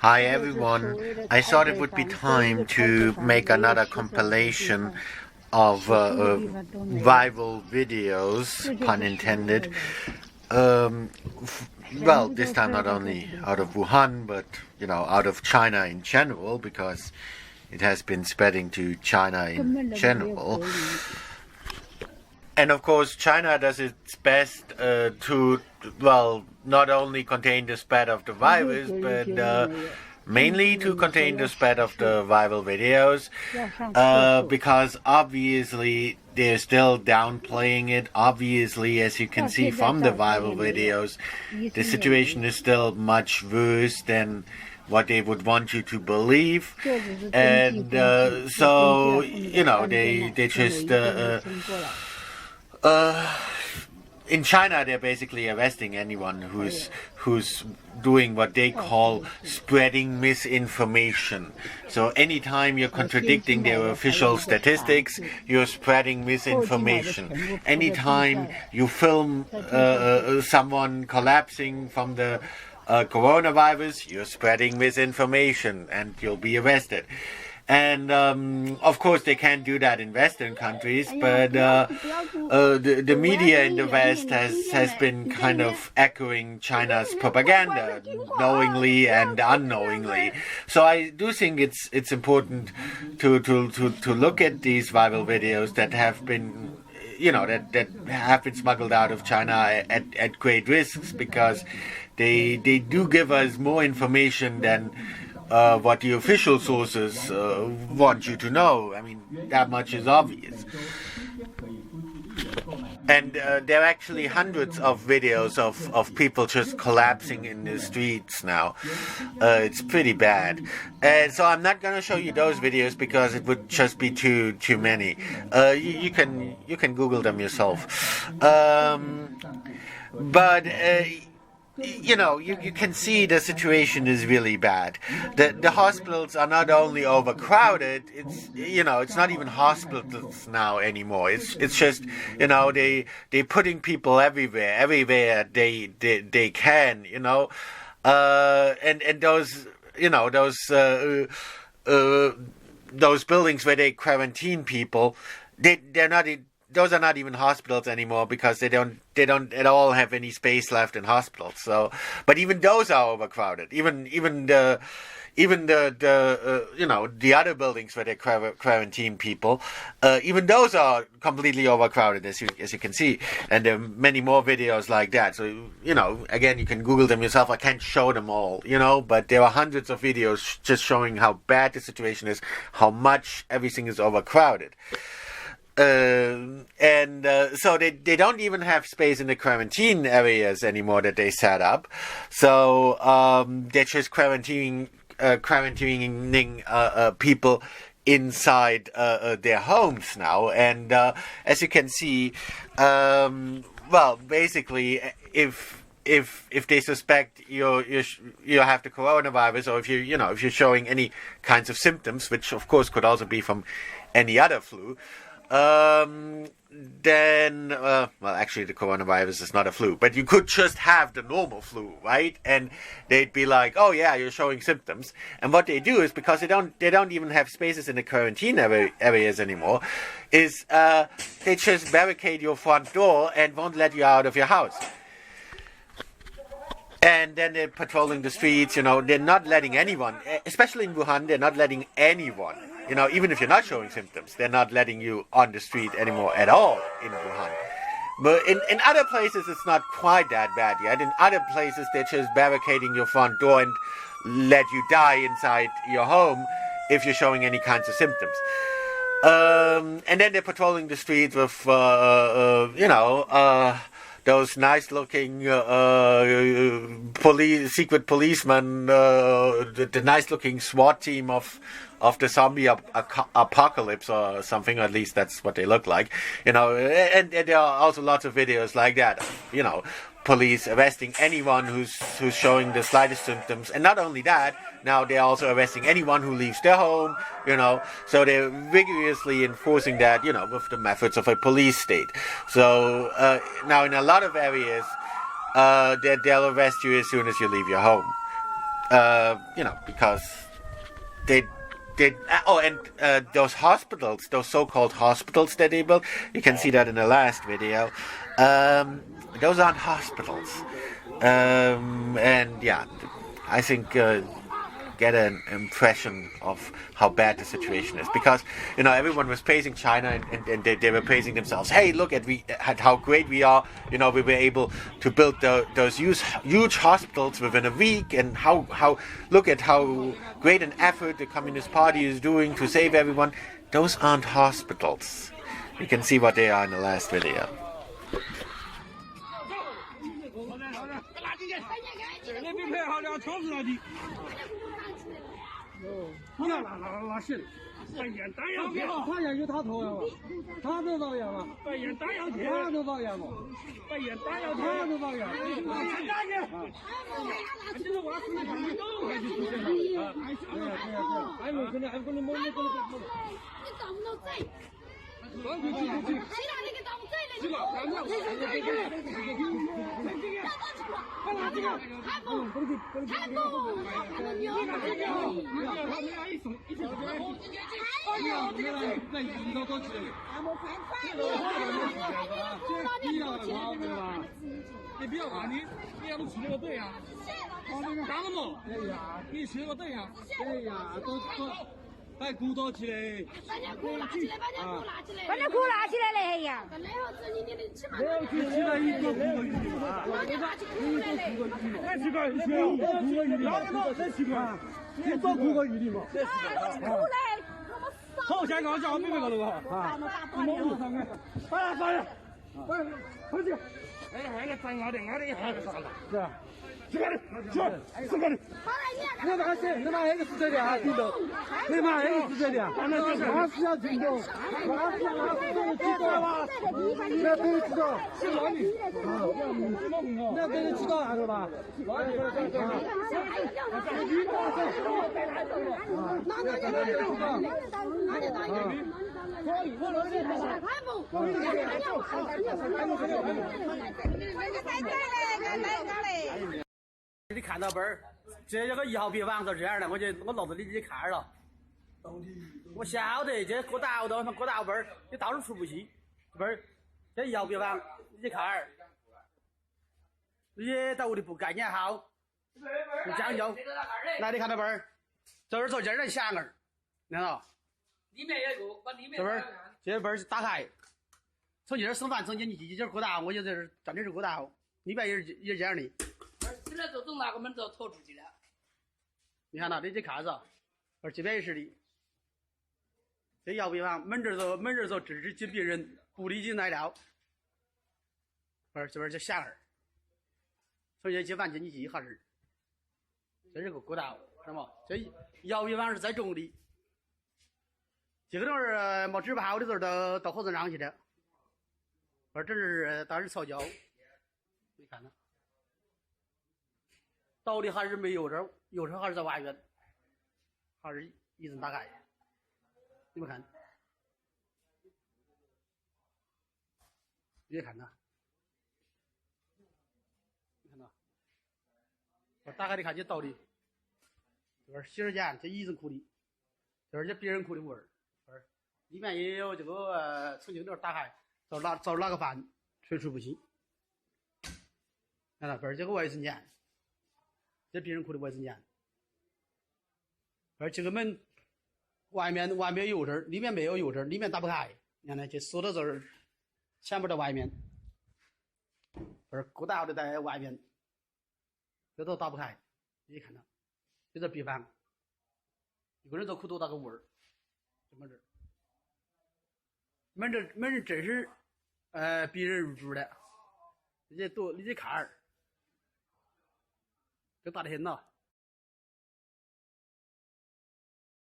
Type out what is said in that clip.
Hi everyone. I thought it would be time to make another compilation of viral videos, pun intended. Well, this time not only out of Wuhan, but out of China in general, because it has been spreading to China in general. And of course, China does its best to, not only contain the spread of the virus, but mainly to contain the spread of the viral videos, because obviously they're still downplaying it. Obviously, as you can see from the viral videos, the situation is still much worse than what they would want you to believe. And so, they just... in China, they're basically arresting anyone who's doing what they call spreading misinformation. So anytime you're contradicting their official statistics, you're spreading misinformation. Anytime you film someone collapsing from the coronavirus, you're spreading misinformation and you'll be arrested. And of course, they can't do that in Western countries, but the media in the West has been kind of echoing China's propaganda, knowingly and unknowingly. So I do think it's important to look at these viral videos that have been, that have been smuggled out of China at great risks, because they do give us more information than what the official sources want you to know. I mean, that much is obvious. And there are actually hundreds of videos of people just collapsing in the streets now. It's pretty bad. So I'm not going to show you those videos because it would just be too many. You can Google them yourself. But you can see the situation is really bad. The hospitals are not only overcrowded, it's not even hospitals now anymore. It's just, they're putting people everywhere they can, and those buildings where they quarantine people, they're not. Those are not even hospitals anymore, because they don't at all have any space left in hospitals. So, but even those are overcrowded. Even the other buildings where they quarantine people, even those are completely overcrowded, as you can see. And there are many more videos like that. So, again, you can Google them yourself. I can't show them all, but there are hundreds of videos just showing how bad the situation is, how much everything is overcrowded. So they don't even have space in the quarantine areas anymore that they set up. So they're just quarantining people inside their homes now. And as you can see, basically, if they suspect you have the coronavirus, or if you're showing any kinds of symptoms, which of course could also be from any other flu. Then, actually the coronavirus is not a flu, but you could just have the normal flu, right? And they'd be like, oh yeah, you're showing symptoms. And what they do is, because they don't even have spaces in the quarantine areas anymore, is, they just barricade your front door and won't let you out of your house. And then they're patrolling the streets, they're not letting anyone, especially in Wuhan, they're not letting anyone, even if you're not showing symptoms, they're not letting you on the street anymore at all in Wuhan. But in other places, it's not quite that bad yet. In other places, they're just barricading your front door and let you die inside your home if you're showing any kinds of symptoms. And then they're patrolling the streets with, those nice-looking secret policemen, the nice-looking SWAT team of the zombie apocalypse or something. At least that's what they look like, And there are also lots of videos like that, police arresting anyone who's showing the slightest symptoms. And not only that, now they're also arresting anyone who leaves their home, So they're rigorously enforcing that, with the methods of a police state. So now in a lot of areas, they'll arrest you as soon as you leave your home. because they and those hospitals, those so-called hospitals that they built, you can see that in the last video. Those aren't hospitals, and yeah, I think get an impression of how bad the situation is, because everyone was praising China and they were praising themselves. Hey, look at how great we are. We were able to build those huge hospitals within a week, and how look at how great an effort the Communist Party is doing to save everyone. Those aren't hospitals. You can see what they are in the last video.扮演弹药铁，他演就他投呀嘛，他能导演吗？扮演弹药铁，他能导演吗？扮演弹药铁，他能导演。陈大爷，这个娃出来看你都还去出现了啊！对呀，还有可能摸。你找不到罪。去，那个找不罪的。是吧？你不要怕，你要都去那个队呀，干了嘛？哎呀，你去那个队呀？哎呀，都。把鼓捣起来，把你鼓拿起来，把你鼓拿起来了，哎呀！没有起来一个鼓个雨嘛，太奇怪，你鼓个雨嘛，太奇怪，你多鼓个雨嘛，太奇怪。好，下一个叫我明白了吧？啊，你摸住上面，快去！哎，那咱俺的还是啥子？是吧？这个的，这个的。你妈谁？你妈那个是谁的啊？听懂？你妈那个是谁的啊？他是要听懂，他是要知道吧？那可以知道，是哪里？那可以知道还是吧？你看到本儿，这个1号病房是这样的，我老子你看了，我晓得这过道本儿，你到处出不去，本儿这1号病房你看儿，这道理不概念好，不讲究。来，你看到本儿，这儿坐这儿的响儿，看到？里面有一个，把里面这本儿打开，从这儿送饭，从进去这儿过道，我就在这儿站的是过道，里面也这样的。现在就从那个门就拖出去了。你看到，你去看着，这边也是的。这1号病房门这就制止进病人，不离进来了。这边就响儿，从这进饭进去还是，这是个过道，是吗？这1号病房是在种的，这个东儿没治不好的时候到火葬场去的。这是当时草胶，你看呢？到底还是没有这，有时候还是在外面，还是一直打开。你们看，别看呐，你看到？我打开你看这道理，这边洗手间，这医生哭的，这边这别人哭的屋儿，里面也有这个曾经这打开，找哪个饭，吹出不去。看到这儿这个卫生间。这别人哭的卫生间，而这个门外面有油纸，里面没有油纸，里面打不开。你看呢，这锁到这儿，前面在外面，过道的在外面，这都打不开。你看到，这病房，一个人都哭多大个屋儿，这么这门这是别人入住的，你这看儿。这大得很呐！